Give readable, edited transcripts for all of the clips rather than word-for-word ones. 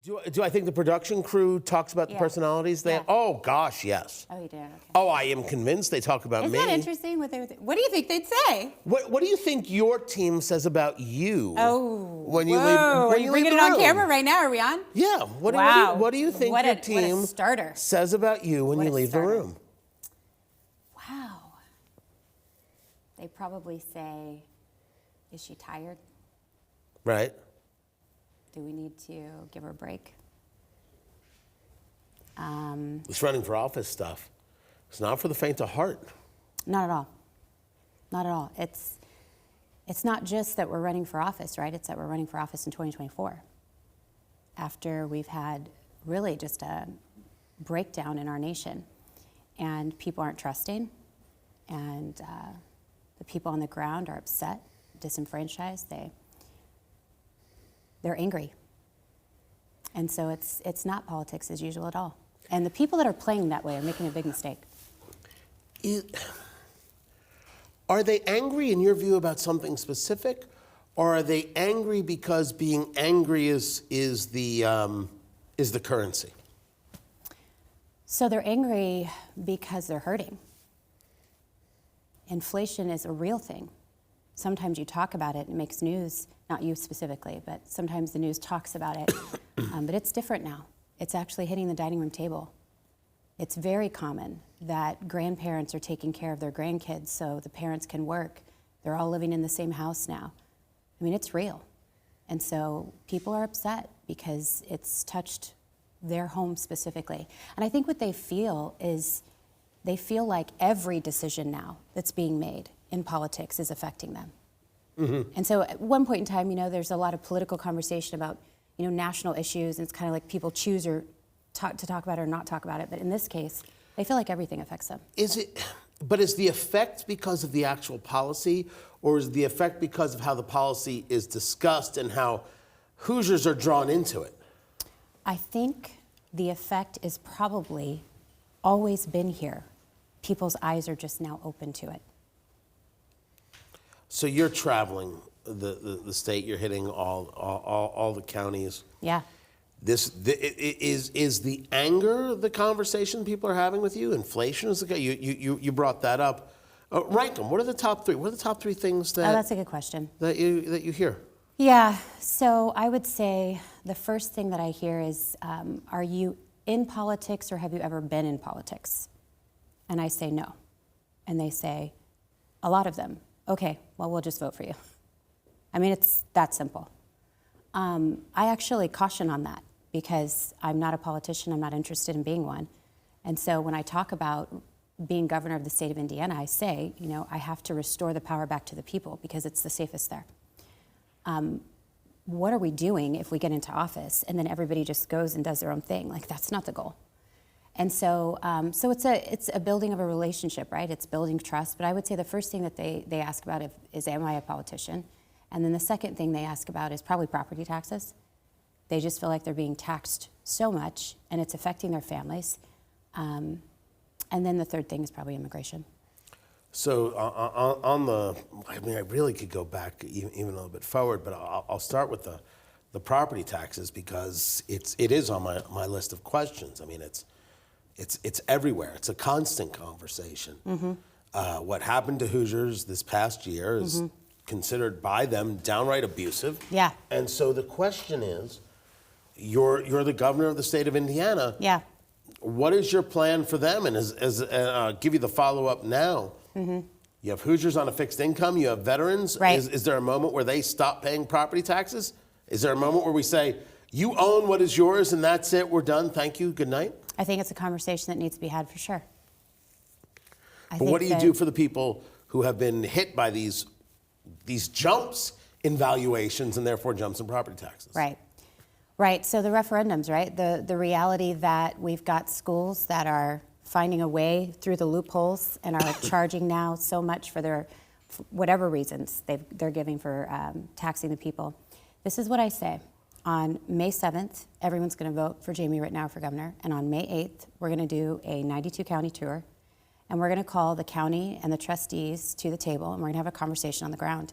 Do I think the production crew talks about the personalities they have? Oh, gosh, yes. Oh, you do? Okay. Oh, I am convinced they talk about me. Isn't that interesting? What do you think they'd say? What do you think your team says about you? Oh, when you leave? Are you bringing it on camera right now? Are we on? Yeah. What do you think your team says about you when you leave the room? Wow. They probably say, "Is she tired? Right. Do we need to give her a break?" This running for office stuff, it's not for the faint of heart. Not at all. Not at all. It's not just that we're running for office, right? It's that we're running for office in 2024. After we've had really just a breakdown in our nation, and people aren't trusting, and the people on the ground are upset, disenfranchised. They're angry. And so it's not politics as usual at all. And the people that are playing that way are making a big mistake. Are they angry in your view about something specific, or are they angry because being angry is the currency? So they're angry because they're hurting. Inflation is a real thing. Sometimes you talk about it and it makes news, not you specifically, but sometimes the news talks about it. But it's different now. It's actually hitting the dining room table. It's very common that grandparents are taking care of their grandkids so the parents can work. They're all living in the same house now. I mean, it's real. And so people are upset because it's touched their home specifically. And I think what they feel is they feel like every decision now that's being made in politics is affecting them. Mm-hmm. And so at one point in time, there's a lot of political conversation about, national issues, and it's kind of like people choose to talk about it or not talk about it. But in this case, they feel like everything affects them. Is the effect because of the actual policy, or is the effect because of how the policy is discussed and how Hoosiers are drawn into it? I think the effect is probably always been here. People's eyes are just now open to it. So you're traveling the state. You're hitting all the counties. Yeah. Is the anger the conversation people are having with you? Inflation is you brought that up. Rank them. What are the top three? What are the top three things that? Oh, that's a good question. That you hear. Yeah. So I would say the first thing that I hear is, are you in politics or have you ever been in politics? And I say no. And they say, a lot of them. Okay, well, we'll just vote for you. I mean, it's that simple. I actually caution on that because I'm not a politician. I'm not interested in being one. And so when I talk about being governor of the state of Indiana, I say, I have to restore the power back to the people because it's the safest there. What are we doing if we get into office and then everybody just goes and does their own thing? Like, that's not the goal. And so, it's a building of a relationship, right? It's building trust. But I would say the first thing that they ask about is, am I a politician? And then the second thing they ask about is probably property taxes. They just feel like they're being taxed so much, and it's affecting their families. And then the third thing is probably immigration. So I really could go back even a little bit forward, but I'll start with the property taxes because it is on my list of questions. I mean, it's everywhere. It's a constant conversation. Mm-hmm. What happened to Hoosiers this past year is considered by them downright abusive. Yeah. And so the question is, you're the governor of the state of Indiana. Yeah. What is your plan for them? And I'll give you the follow-up now. Mm-hmm. You have Hoosiers on a fixed income. You have veterans. Right. Is there a moment where they stop paying property taxes? Is there a moment where we say, you own what is yours and that's it, we're done, thank you, good night? I think it's a conversation that needs to be had for sure. But what do you do for the people who have been hit by these jumps in valuations and therefore jumps in property taxes? Right. Right. So the referendums, right? The reality that we've got schools that are finding a way through the loopholes and are charging now so much for whatever reasons they're giving for taxing the people. This is what I say. On May 7th, everyone's going to vote for Jamie Reitenour for governor. And on May 8th, we're going to do a 92 county tour. And we're going to call the county and the trustees to the table, and we're going to have a conversation on the ground.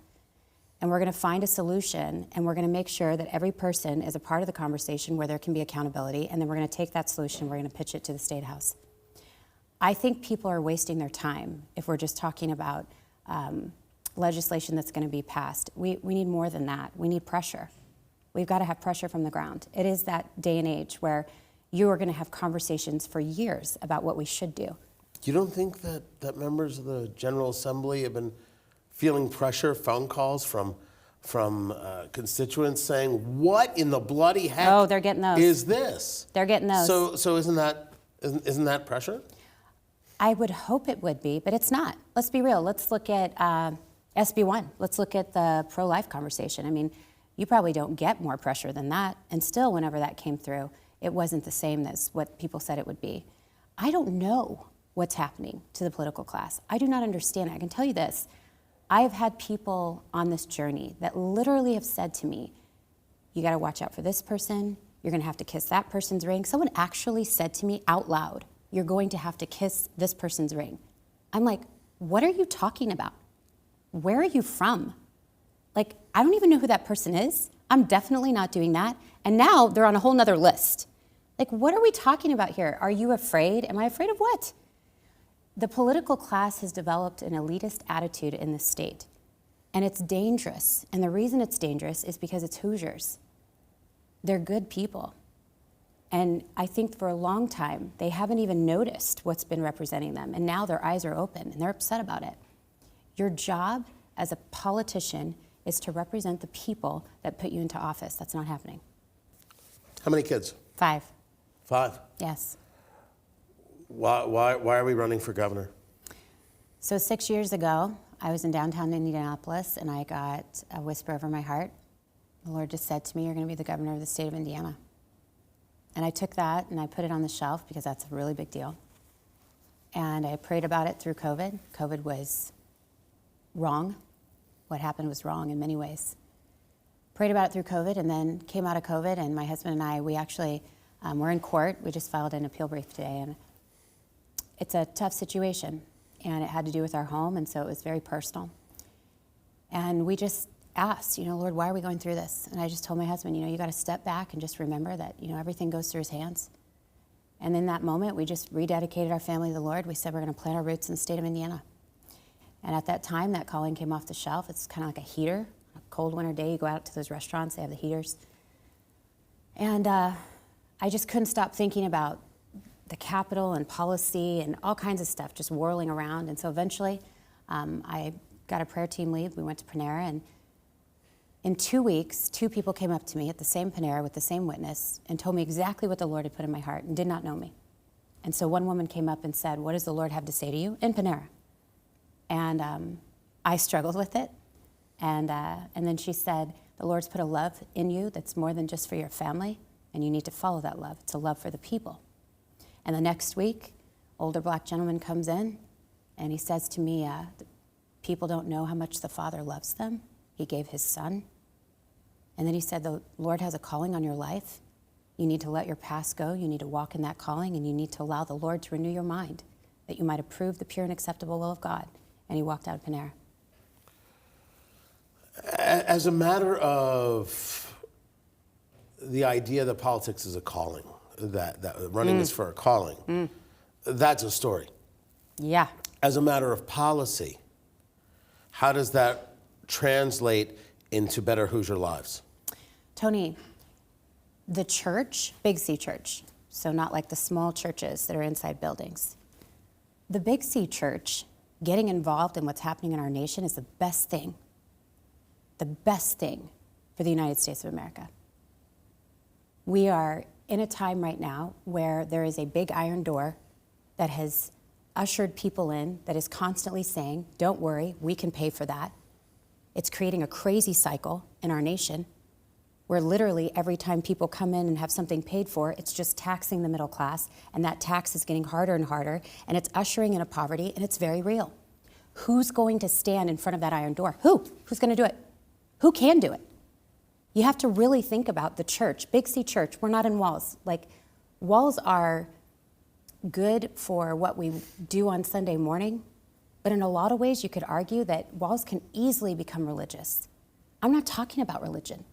and we're going to find a solution, and we're going to make sure that every person is a part of the conversation where there can be accountability, and then we're going to take that solution, we're going to pitch it to the State House. I think people are wasting their time if we're just talking about legislation that's going to be passed. We need more than that. We need pressure. We've got to have pressure from the ground. It is that day and age where you are going to have conversations for years about what we should do. You don't think that members of the General Assembly have been feeling pressure, phone calls from constituents saying, "What in the bloody heck Oh, they're getting those. is this?" They're getting those. So isn't that pressure? I would hope it would be, but it's not. Let's be real. Let's look at SB1. Let's look at the pro-life conversation. I mean, you probably don't get more pressure than that. And still, whenever that came through, it wasn't the same as what people said it would be. I don't know what's happening to the political class. I do not understand. I can tell you this. I have had people on this journey that literally have said to me, you got to watch out for this person. You're going to have to kiss that person's ring. Someone actually said to me out loud, you're going to have to kiss this person's ring. I'm like, what are you talking about? Where are you from? Like, I don't even know who that person is. I'm definitely not doing that. And now they're on a whole nother list. Like, what are we talking about here? Are you afraid? Am I afraid of what? The political class has developed an elitist attitude in this state, and it's dangerous. And the reason it's dangerous is because it's Hoosiers. They're good people. And I think for a long time, they haven't even noticed what's been representing them. And now their eyes are open, and they're upset about it. Your job as a politician is to represent the people that put you into office. That's not happening. How many kids? 5. 5. Yes. Why are we running for governor? So 6 years ago, I was in downtown Indianapolis, and I got a whisper over my heart. The Lord just said to me, you're going to be the governor of the state of Indiana. And I took that and I put it on the shelf because that's a really big deal. And I prayed about it through COVID. COVID was wrong. What happened was wrong in many ways. Prayed about it through COVID, and then came out of COVID, and my husband and I, we actually were in court. We just filed an appeal brief today, and it's a tough situation, and it had to do with our home, and so it was very personal. And we just asked, Lord, why are we going through this? And I just told my husband, you got to step back and just remember that, everything goes through his hands. And in that moment, we just rededicated our family to the Lord. We said we're going to plant our roots in the state of Indiana. And at that time, that calling came off the shelf. It's kind of like a heater. A cold winter day, you go out to those restaurants, they have the heaters. And I just couldn't stop thinking about the Capitol and policy and all kinds of stuff just whirling around. And so eventually, I got a prayer team leave. We went to Panera, and in 2 weeks, 2 people came up to me at the same Panera with the same witness and told me exactly what the Lord had put in my heart and did not know me. And so one woman came up and said, what does the Lord have to say to you in Panera? And I struggled with it. And then she said, the Lord's put a love in you that's more than just for your family, and you need to follow that love. It's a love for the people. And the next week, older black gentleman comes in, and he says to me, people don't know how much the Father loves them. He gave his son. And then he said, the Lord has a calling on your life. You need to let your past go. You need to walk in that calling, and you need to allow the Lord to renew your mind, that you might approve the pure and acceptable will of God. And he walked out of Panera. As a matter of the idea that politics is a calling, that running is for a calling, that's a story. Yeah. As a matter of policy, how does that translate into better Hoosier lives? Tony, the church, Big C church, so not like the small churches that are inside buildings. The Big C church, getting involved in what's happening in our nation is the best thing for the United States of America. We are in a time right now where there is a big iron door that has ushered people in, that is constantly saying, don't worry, we can pay for that. It's creating a crazy cycle in our nation where literally every time people come in and have something paid for, it's just taxing the middle class, and that tax is getting harder and harder, and it's ushering in a poverty, and it's very real. Who's going to stand in front of that iron door? Who's going to do it? Who can do it? You have to really think about the church, Big C church. We're not in walls. Like, walls are good for what we do on Sunday morning, but in a lot of ways you could argue that walls can easily become religious. I'm not talking about religion.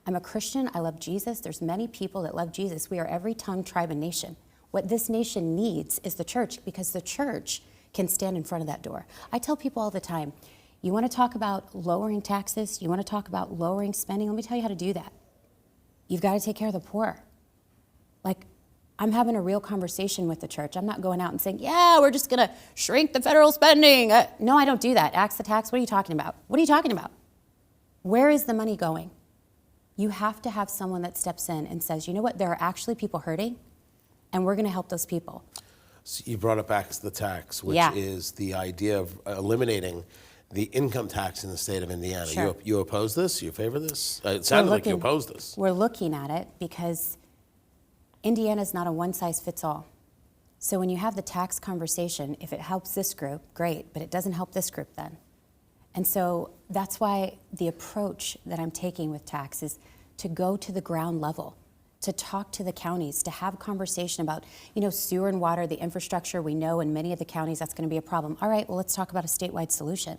I'm a Christian. I love Jesus. There's many people that love Jesus. We are every tongue, tribe, and nation. What this nation needs is the church, because the church can stand in front of that door. I tell people all the time, you want to talk about lowering taxes? You want to talk about lowering spending? Let me tell you how to do that. You've got to take care of the poor. Like, I'm having a real conversation with the church. I'm not going out and saying, yeah, we're just going to shrink the federal spending. No, I don't do that. Axe the tax. What are you talking about? What are you talking about? Where is the money going? You have to have someone that steps in and says, you know what, there are actually people hurting, and we're going to help those people. So you brought up axe the tax, which Yeah. is the idea of eliminating the income tax in the state of Indiana. Sure. You oppose this? You favor this? It sounded like you oppose this. We're looking at it because Indiana is not a one-size-fits-all. So when you have the tax conversation, if it helps this group, great, but it doesn't help this group then. And so that's why the approach that I'm taking with tax is to go to the ground level, to talk to the counties, to have conversation about, sewer and water, the infrastructure. We know in many of the counties that's going to be a problem. All right, well, let's talk about a statewide solution.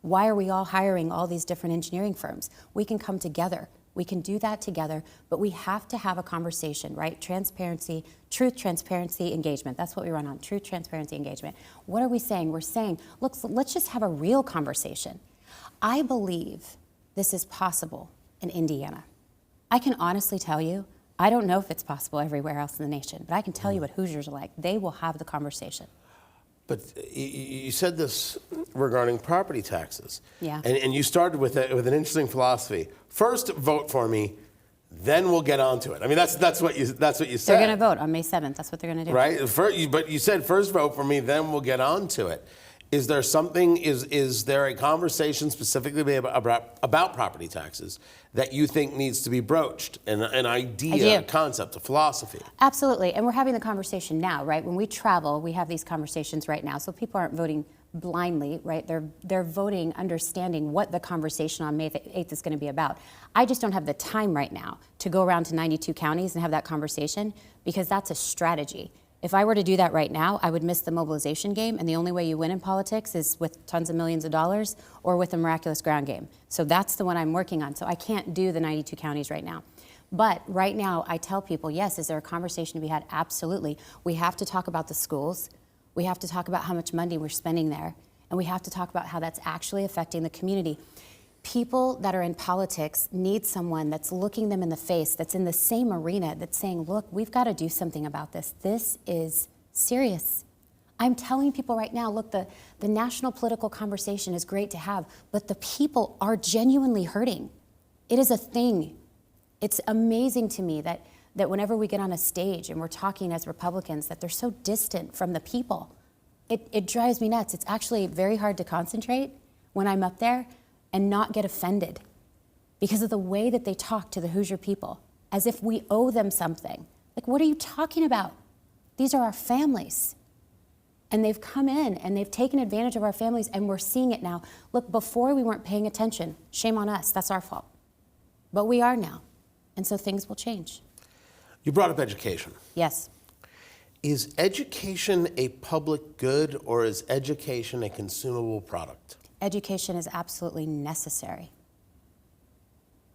Why are we all hiring all these different engineering firms? We can come together. We can do that together, but we have to have a conversation, right? Transparency, truth, transparency, engagement. That's what we run on, truth, transparency, engagement. What are we saying? We're saying, look, let's just have a real conversation. I believe this is possible in Indiana. I can honestly tell you, I don't know if it's possible everywhere else in the nation, but I can tell you what Hoosiers are like. They will have the conversation. But you said this regarding property taxes. Yeah. And you started with an interesting philosophy. First, vote for me, then we'll get on to it. I mean, that's what you said. They're going to vote on May 7th. That's what they're going to do. Right? But you said first vote for me, then we'll get on to it. Is there something, is there a conversation specifically about property taxes that you think needs to be broached? An idea, a concept, a philosophy? Absolutely. And we're having the conversation now, right? When we travel, we have these conversations right now. So people aren't voting blindly, right? They're voting understanding what the conversation on May 8th is going to be about. I just don't have the time right now to go around to 92 counties and have that conversation, because that's a strategy. If I were to do that right now, I would miss the mobilization game, and the only way you win in politics is with tons of millions of dollars or with a miraculous ground game. So that's the one I'm working on. So I can't do the 92 counties right now. But right now, I tell people, yes, is there a conversation to be had? Absolutely. We have to talk about the schools. We have to talk about how much money we're spending there. And we have to talk about how that's actually affecting the community. People that are in politics need someone that's looking them in the face, that's in the same arena, that's saying, look, we've got to do something about this. This is serious. I'm telling people right now, look, the national political conversation is great to have, but the people are genuinely hurting. It is a thing. It's amazing to me that whenever we get on a stage and we're talking as Republicans, that they're so distant from the people. It drives me nuts. It's actually very hard to concentrate when I'm up there and not get offended because of the way that they talk to the Hoosier people, as if we owe them something. Like, what are you talking about? These are our families. And they've come in and they've taken advantage of our families, and we're seeing it now. Look, before we weren't paying attention. Shame on us, that's our fault. But we are now, and so things will change. You brought up education. Yes. Is education a public good, or is education a consumable product? Education is absolutely necessary.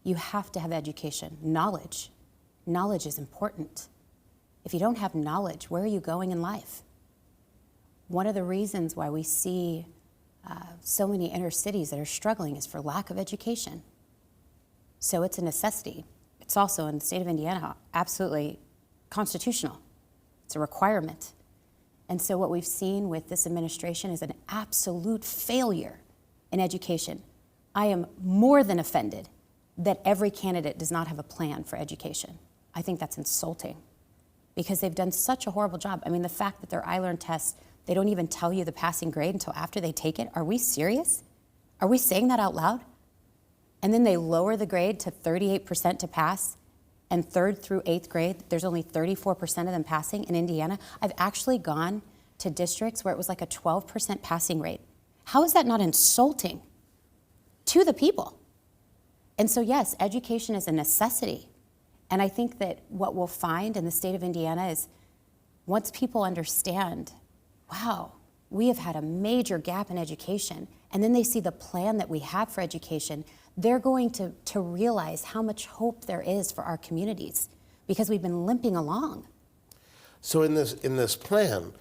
You have to have education. Knowledge. Knowledge is important. If you don't have knowledge, where are you going in life? One of the reasons why we see so many inner cities that are struggling is for lack of education. So it's a necessity. It's also, in the state of Indiana, absolutely constitutional. It's a requirement. And so what we've seen with this administration is an absolute failure in education. I am more than offended that every candidate does not have a plan for education. I think that's insulting because they've done such a horrible job. I mean, the fact that their iLearn tests, they don't even tell you the passing grade until after they take it. Are we serious? Are we saying that out loud? And then they lower the grade to 38% to pass, and 3rd through 8th grade, there's only 34% of them passing in Indiana. I've actually gone to districts where it was like a 12% passing rate. How is that not insulting to the people? And so yes, education is a necessity. And I think that what we'll find in the state of Indiana is once people understand, wow, we have had a major gap in education, and then they see the plan that we have for education, they're going to realize how much hope there is for our communities because we've been limping along. So in this plan,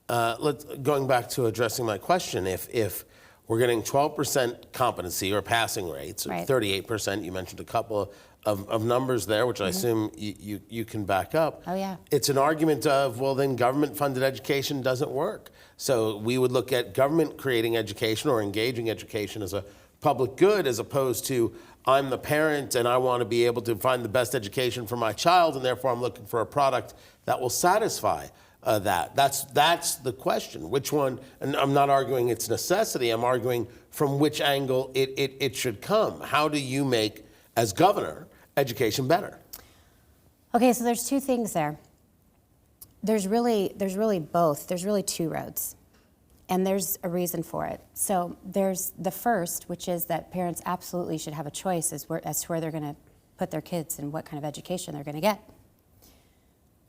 going back to addressing my question, if we're getting 12% competency or passing rates, or Right. 38%, you mentioned a couple of numbers there, which I assume you can back up. Oh, yeah. It's an argument of, well, then government-funded education doesn't work. So we would look at government creating education or engaging education as a public good, as opposed to, I'm the parent and I want to be able to find the best education for my child, and therefore I'm looking for a product that will satisfy that. That's the question. Which one? And I'm not arguing it's necessity. I'm arguing from which angle it should come. How do you make, as governor, education better? Okay, so there's two things there. There's really both. There's really two roads. And there's a reason for it. So there's the first, which is that parents absolutely should have a choice as to where they're going to put their kids and what kind of education they're going to get.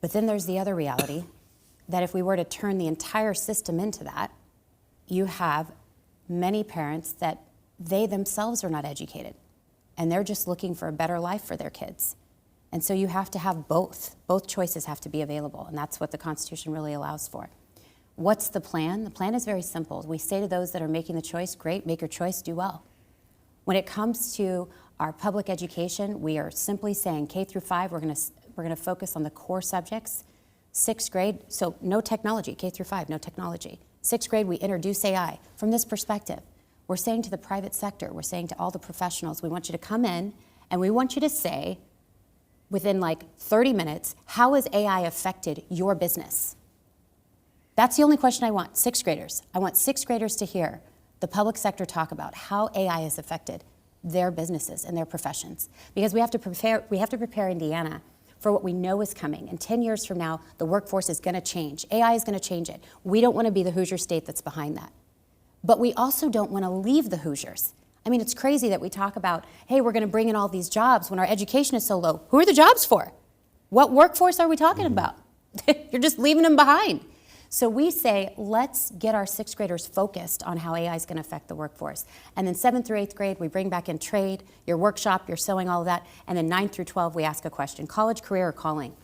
But then there's the other reality, that if we were to turn the entire system into that, you have many parents that they themselves are not educated, and they're just looking for a better life for their kids. And so you have to have both. Both choices have to be available, and that's what the Constitution really allows for. What's the plan? The plan is very simple. We say to those that are making the choice, great, make your choice, do well. When it comes to our public education, we are simply saying K through 5, we're going to focus on the core subjects. 6th grade, so no technology, K through 5, no technology. 6th grade, we introduce AI. From this perspective, we're saying to the private sector, we're saying to all the professionals, we want you to come in and we want you to say, within like 30 minutes, how has AI affected your business? That's the only question I want, 6th graders. I want 6th graders to hear the public sector talk about how AI has affected their businesses and their professions. Because we have to prepare Indiana for what we know is coming. And 10 years from now, the workforce is going to change. AI is going to change it. We don't want to be the Hoosier state that's behind that. But we also don't want to leave the Hoosiers. I mean, it's crazy that we talk about, hey, we're going to bring in all these jobs when our education is so low. Who are the jobs for? What workforce are we talking about? You're just leaving them behind. So we say, let's get our 6th graders focused on how AI is going to affect the workforce. And then 7th through 8th grade, we bring back in trade, your workshop, your sewing, all of that. And then 9th through 12, we ask a question, college, career, or calling.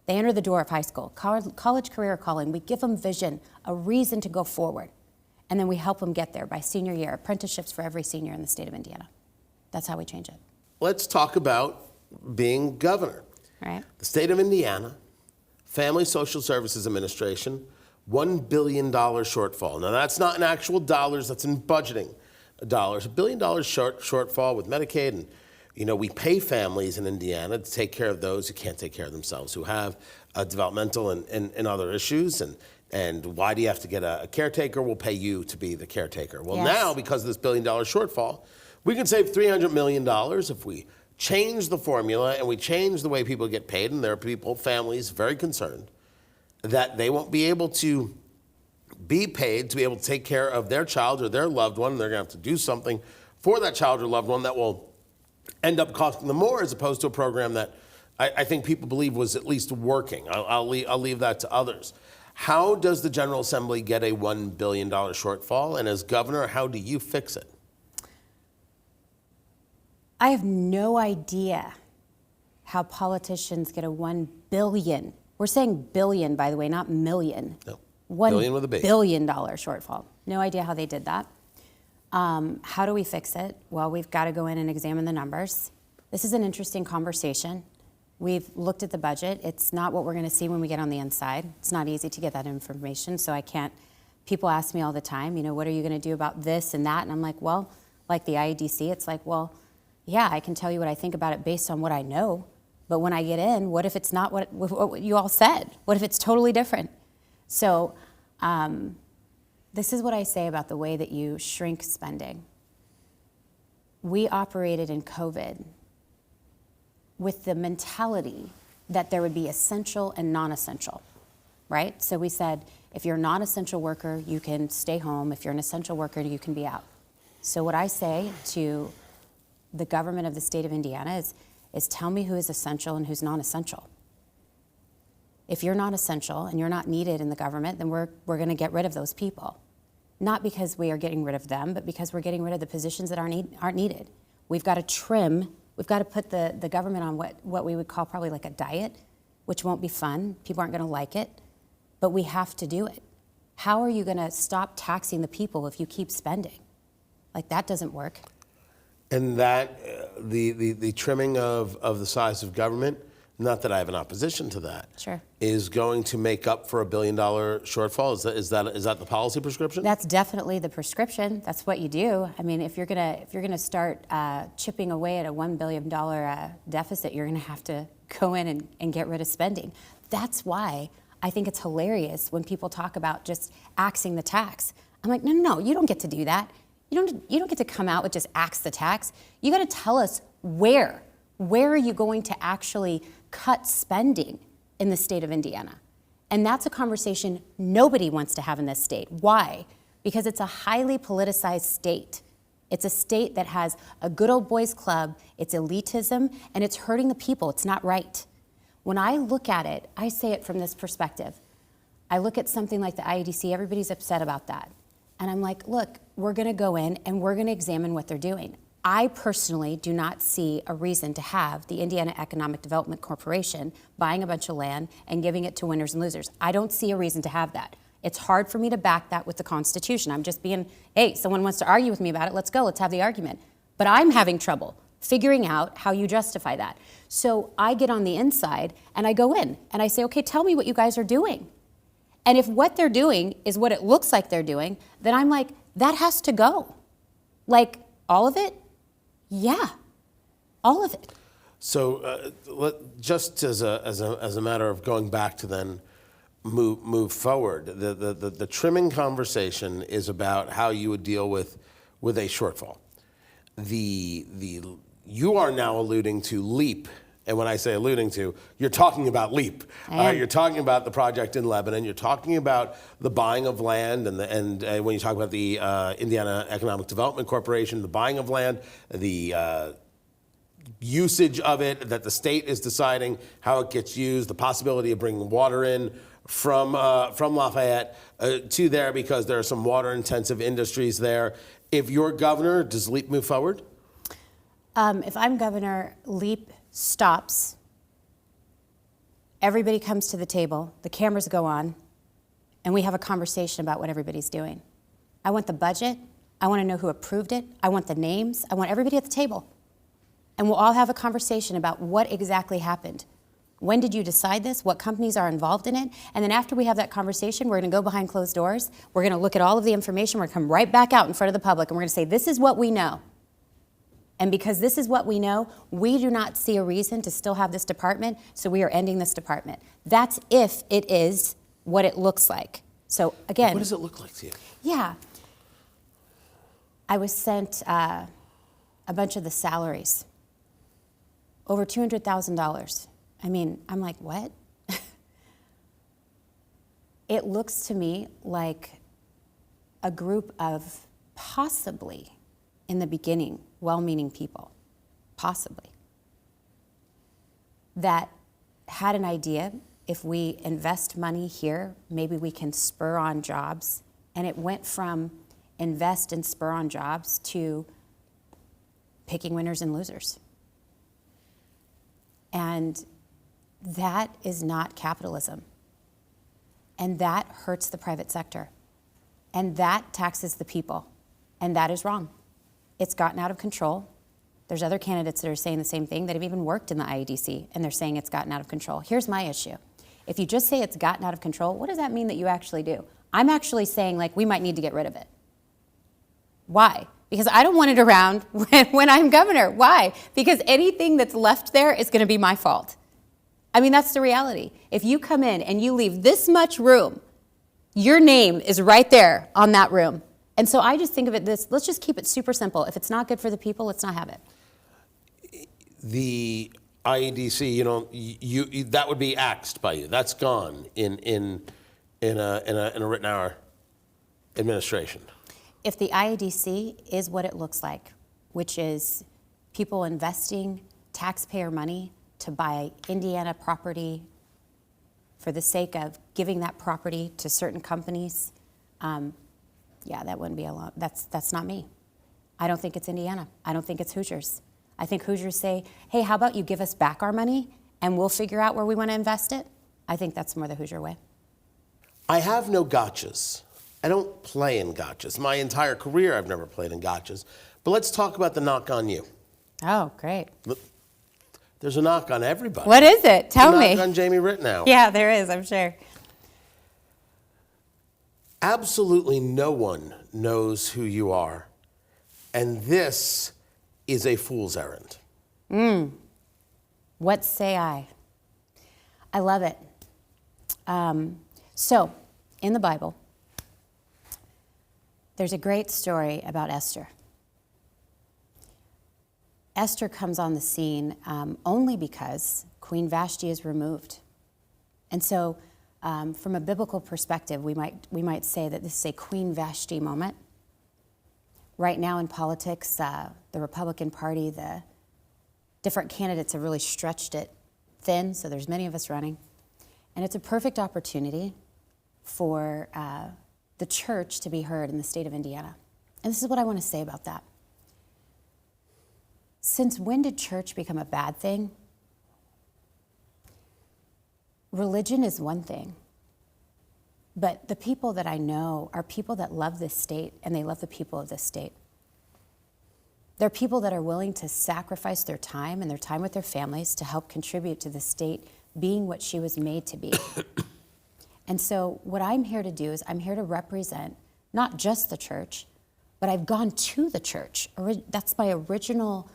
They enter the door of high school, college, career, or calling. We give them vision, a reason to go forward. And then we help them get there by senior year, apprenticeships for every senior in the state of Indiana. That's how we change it. Let's talk about being governor. Right. The state of Indiana, Family Social Services Administration, $1 billion shortfall. Now, that's not in actual dollars, that's in budgeting dollars. $1 billion shortfall with Medicaid. And, you know, we pay families in Indiana to take care of those who can't take care of themselves, who have developmental and other issues. And why do you have to get a caretaker? We'll pay you to be the caretaker. Well, Yes. Now, because of this $1 billion shortfall, we can save $300 million if we change the formula and we change the way people get paid. And there are people, families, very concerned that they won't be able to be paid to be able to take care of their child or their loved one. They're going to have to do something for that child or loved one that will end up costing them more, as opposed to a program that I think people believe was at least working. I'll leave that to others. How does the General Assembly get a $1 billion shortfall? And as governor, how do you fix it? I have no idea how politicians get a $1 billion. We're saying billion, by the way, not million. No, $1 billion with a B. billion shortfall. No idea how they did that. How do we fix it? Well, we've got to go in and examine the numbers. This is an interesting conversation. We've looked at the budget. It's not what we're going to see when we get on the inside. It's not easy to get that information, so I can't. People ask me all the time, you know, what are you going to do about this and that? And I'm like, well, like the IEDC, it's like, well, yeah, I can tell you what I think about it based on what I know. But when I get in, what if it's not what you all said? What if it's totally different? So this is what I say about the way that you shrink spending. We operated in COVID with the mentality that there would be essential and non-essential, right? So we said, if you're a non-essential worker, you can stay home. If you're an essential worker, you can be out. So what I say to the government of the state of Indiana is tell me who is essential and who's non-essential. If you're not essential and you're not needed in the government, then we're going to get rid of those people. Not because we are getting rid of them, but because we're getting rid of the positions that aren't needed. We've got to trim. We've got to put the government on what we would call probably like a diet, which won't be fun. People aren't going to like it, but we have to do it. How are you going to stop taxing the people if you keep spending? Like, that doesn't work. And that, the trimming of the size of government, not that I have an opposition to that, Sure. is going to make up for $1 billion shortfall. Is that the policy prescription? That's definitely the prescription. That's what you do. I mean, if you're gonna start chipping away at a $1 billion deficit, you're gonna have to go in and get rid of spending. That's why I think it's hilarious when people talk about just axing the tax. I'm like, no, you don't get to do that. You don't get to come out with just axe the tax. You got to tell us where are you going to actually cut spending in the state of Indiana? And that's a conversation nobody wants to have in this state. Why? Because it's a highly politicized state. It's a state that has a good old boys club, it's elitism, and it's hurting the people. It's not right. When I look at it, I say it from this perspective. I look at something like the IEDC, everybody's upset about that. And I'm like, look, we're gonna go in and we're gonna examine what they're doing. I personally do not see a reason to have the Indiana Economic Development Corporation buying a bunch of land and giving it to winners and losers. I don't see a reason to have that. It's hard for me to back that with the Constitution. I'm just being, hey, someone wants to argue with me about it, let's go, let's have the argument. But I'm having trouble figuring out how you justify that. So I get on the inside and I go in and I say, okay, tell me what you guys are doing. And if what they're doing is what it looks like they're doing, then I'm like, that has to go. Like, all of it? Yeah, all of it. So just as a matter of going back to then move forward, the trimming conversation is about how you would deal with a shortfall. You are now alluding to LEAP. And when I say alluding to, you're talking about LEAP. You're talking about the project in Lebanon. You're talking about the buying of land, and when you talk about the Indiana Economic Development Corporation, the buying of land, the usage of it, that the state is deciding how it gets used, the possibility of bringing water in from Lafayette to there because there are some water-intensive industries there. If you're governor, does LEAP move forward? If I'm governor, LEAP stops, everybody comes to the table, the cameras go on, and we have a conversation about what everybody's doing. I want the budget, I want to know who approved it, I want the names, I want everybody at the table. And we'll all have a conversation about what exactly happened. When did you decide this? What companies are involved in it? And then after we have that conversation, we're going to go behind closed doors, we're going to look at all of the information, we're going to come right back out in front of the public, and we're going to say, this is what we know. And because this is what we know, we do not see a reason to still have this department, so we are ending this department. That's if it is what it looks like. So again— What does it look like to you? Yeah. I was sent a bunch of the salaries, over $200,000. I mean, I'm like, what? It looks to me like a group of possibly, in the beginning, well-meaning people, possibly, that had an idea, if we invest money here, maybe we can spur on jobs. And it went from invest and spur on jobs to picking winners and losers. And that is not capitalism. And that hurts the private sector. And that taxes the people. And that is wrong. It's gotten out of control. There's other candidates that are saying the same thing that have even worked in the IEDC, and they're saying it's gotten out of control. Here's my issue. If you just say it's gotten out of control, what does that mean that you actually do? I'm actually saying, like, we might need to get rid of it. Why? Because I don't want it around when I'm governor. Why? Because anything that's left there is going to be my fault. I mean, that's the reality. If you come in and you leave this much room, your name is right there on that room. And so I just think of it this, let's just keep it super simple. If it's not good for the people, let's not have it. The IEDC, you that would be axed by you. That's gone in a Reitenour administration. If the IEDC is what it looks like, which is people investing taxpayer money to buy Indiana property for the sake of giving that property to certain companies, yeah, that wouldn't be allowed. That's not me. I don't think it's Indiana. I don't think it's Hoosiers. I think Hoosiers say, hey, how about you give us back our money and we'll figure out where we want to invest it? I think that's more the Hoosier way. I have no gotchas. I don't play in gotchas. My entire career, I've never played in gotchas. But let's talk about the knock on you. Oh, great. There's a knock on everybody. What is it? Tell me. Knock on Jamie Reitenour. Yeah, there is, I'm sure. Absolutely no one knows who you are. And this is a fool's errand. What say I? I love it. So, in the Bible, there's a great story about Esther. Esther comes on the scene only because Queen Vashti is removed. And so, from a biblical perspective, we might say that this is a Queen Vashti moment. Right now in politics, the Republican Party, the different candidates have really stretched it thin, so there's many of us running. And it's a perfect opportunity for the church to be heard in the state of Indiana. And this is what I want to say about that. Since when did church become a bad thing? Religion is one thing, but the people that I know are people that love this state and they love the people of this state. They're people that are willing to sacrifice their time and their time with their families to help contribute to the state being what she was made to be. And so what I'm here to do is I'm here to represent not just the church, but I've gone to the church. That's my original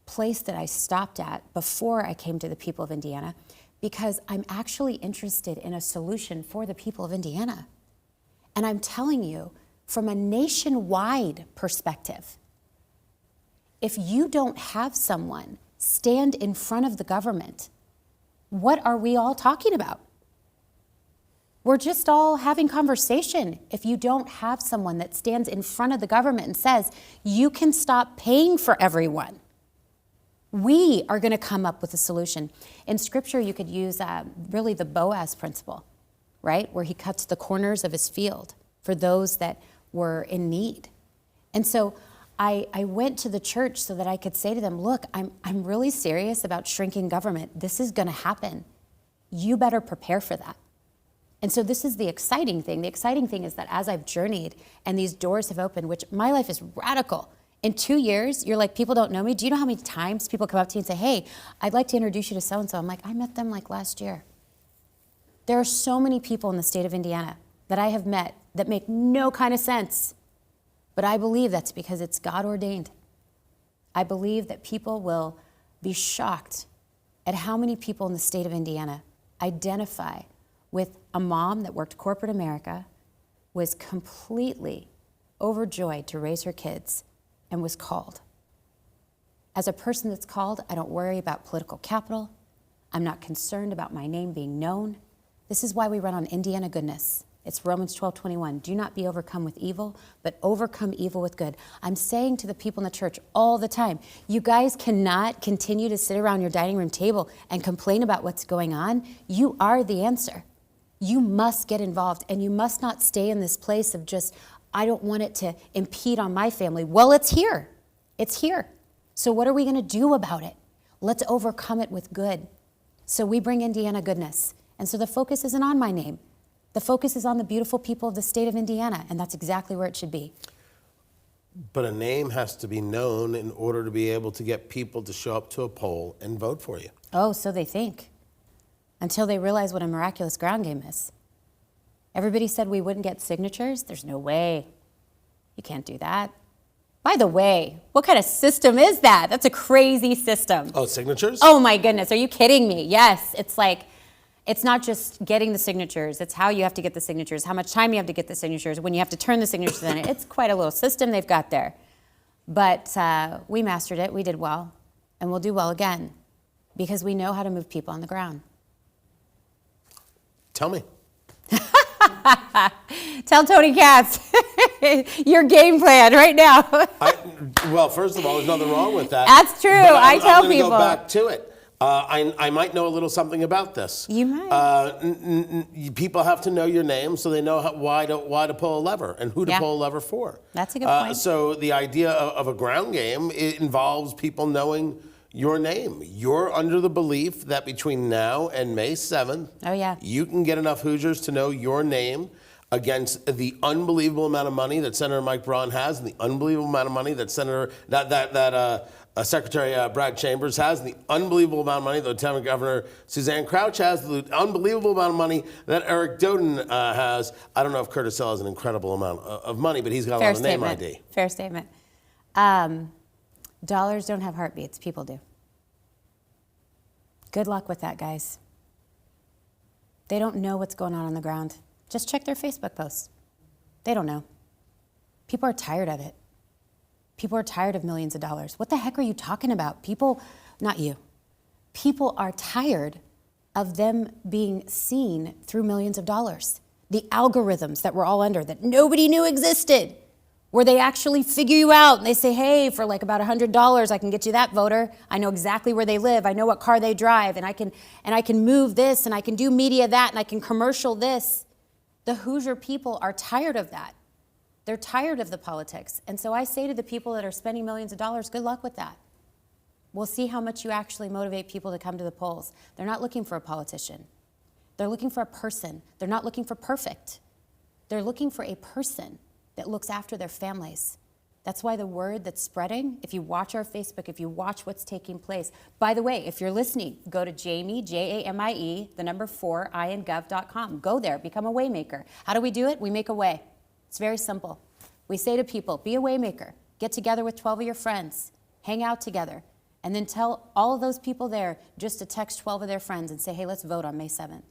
place that I stopped at before I came to the people of Indiana, because I'm actually interested in a solution for the people of Indiana. And I'm telling you, from a nationwide perspective, if you don't have someone stand in front of the government, what are we all talking about? We're just all having conversation if you don't have someone that stands in front of the government and says, you can stop paying for everyone. We are going to come up with a solution. In Scripture, you could use really the Boaz principle, right? Where he cuts the corners of his field for those that were in need. And so I went to the church so that I could say to them, look, I'm really serious about shrinking government. This is going to happen. You better prepare for that. And so this is the exciting thing. The exciting thing is that as I've journeyed and these doors have opened, which my life is radical. In 2 years, you're like, people don't know me. Do you know how many times people come up to you and say, hey, I'd like to introduce you to so-and-so? I'm like, I met them like last year. There are so many people in the state of Indiana that I have met that make no kind of sense. But I believe that's because it's God ordained. I believe that people will be shocked at how many people in the state of Indiana identify with a mom that worked corporate America, was completely overjoyed to raise her kids, and was called. As a person that's called, I don't worry about political capital. I'm not concerned about my name being known. This is why we run on Indiana goodness. It's Romans 12:21. Do not be overcome with evil, but overcome evil with good. I'm saying to the people in the church all the time, you guys cannot continue to sit around your dining room table and complain about what's going on. You are the answer. You must get involved, and you must not stay in this place of just, I don't want it to impede on my family. Well, it's here. It's here. So what are we going to do about it? Let's overcome it with good. So we bring Indiana goodness. And so the focus isn't on my name. The focus is on the beautiful people of the state of Indiana, and that's exactly where it should be. But a name has to be known in order to be able to get people to show up to a poll and vote for you. Oh, so they think. Until they realize what a miraculous ground game is. Everybody said we wouldn't get signatures. There's no way. You can't do that. By the way, what kind of system is that? That's a crazy system. Oh, signatures? Oh my goodness, are you kidding me? Yes, it's like, it's not just getting the signatures, it's how you have to get the signatures, how much time you have to get the signatures, when you have to turn the signatures in. It's quite a little system they've got there. But we mastered it, we did well, and we'll do well again, because we know how to move people on the ground. Tell me. Tell Tony Katz your game plan right now. Well, first of all, there's nothing wrong with that. That's true. But I tell I'm gonna people. Go back to it. I might know a little something about this. You might. People have to know your name so they know why to pull a lever and who to Yeah. pull a lever for. That's a good point. So the idea of a ground game, it involves people knowing your name. You're under the belief that between now and May 7th, Oh, yeah. you can get enough Hoosiers to know your name against the unbelievable amount of money that Senator Mike Braun has, and the unbelievable amount of money that Secretary Brad Chambers has, and the unbelievable amount of money that Lieutenant Governor Suzanne Crouch has, the unbelievable amount of money that Eric Doden has. I don't know if Curtis Hill has an incredible amount of money, but he's got a lot of name ID. Fair statement. Dollars don't have heartbeats. People do. Good luck with that, guys. They don't know what's going on the ground. Just check their Facebook posts. They don't know. People are tired of it. People are tired of millions of dollars. What the heck are you talking about? People, not you. People are tired of them being seen through millions of dollars. The algorithms that we're all under that nobody knew existed, where they actually figure you out and they say, hey, for like about $100, I can get you that voter. I know exactly where they live. I know what car they drive, and I can move this, and I can do media that, and I can commercial this. The Hoosier people are tired of that. They're tired of the politics. And so I say to the people that are spending millions of dollars, good luck with that. We'll see how much you actually motivate people to come to the polls. They're not looking for a politician. They're looking for a person. They're not looking for perfect. They're looking for a person that looks after their families. That's why the word that's spreading, if you watch our Facebook, if you watch what's taking place. By the way, if you're listening, go to Jamie, Jamie, 4, INGov.com. Go there, become a waymaker. How do we do it? We make a way. It's very simple. We say to people, be a waymaker. Get together with 12 of your friends. Hang out together. And then tell all of those people there just to text 12 of their friends and say, hey, let's vote on May 7th.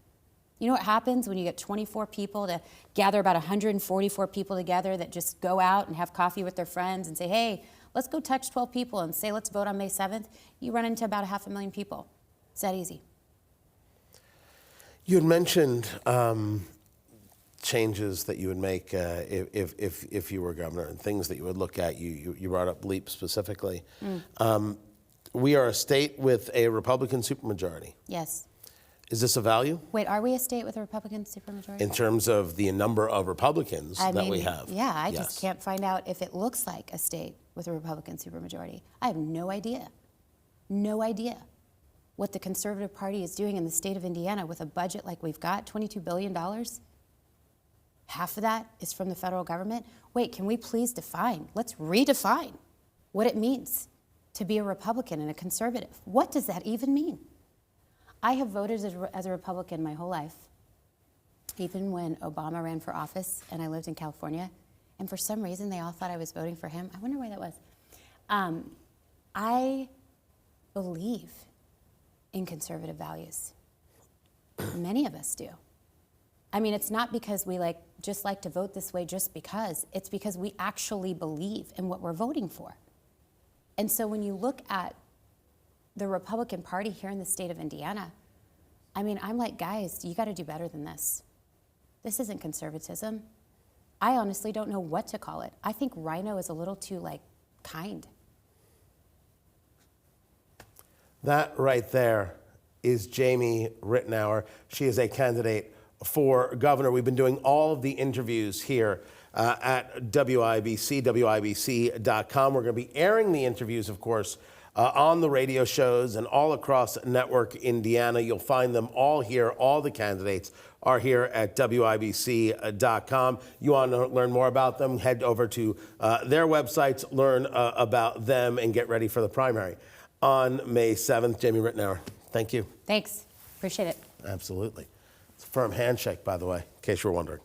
You know what happens when you get 24 people to gather about 144 people together that just go out and have coffee with their friends and say, hey, let's go text 12 people and say, let's vote on May 7th. You run into about 500,000 people. It's that easy. You had mentioned changes that you would make if you were governor, and things that you would look at. You brought up LEAP specifically. We are a state with a Republican supermajority. Yes. Is this a value? Wait, are we a state with a Republican supermajority? In terms of the number of Republicans we have. Yeah, I just can't find out if it looks like a state with a Republican supermajority. I have no idea. No idea what the Conservative Party is doing in the state of Indiana with a budget like we've got, $22 billion. Half of that is from the federal government. Wait, can we please define? Let's redefine what it means to be a Republican and a conservative. What does that even mean? I have voted as a Republican my whole life, even when Obama ran for office and I lived in California. And for some reason, they all thought I was voting for him. I wonder why that was. I believe in conservative values. Many of us do. I mean, it's not because we just like to vote this way just because. It's because we actually believe in what we're voting for. And so when you look at the Republican Party here in the state of Indiana, I mean, I'm like, guys, you got to do better than this. This isn't conservatism. I honestly don't know what to call it. I think Rhino is a little too, kind. That right there is Jamie Reitenour. She is a candidate for governor. We've been doing all of the interviews here at WIBC, WIBC.com. We're going to be airing the interviews, of course, on the radio shows and all across Network Indiana. You'll find them all here. All the candidates are here at WIBC.com. You want to learn more about them, head over to their websites, learn about them, and get ready for the primary on May 7th. Jamie Reitenour, thank you. Thanks. Appreciate it. Absolutely. It's a firm handshake, by the way, in case you were wondering.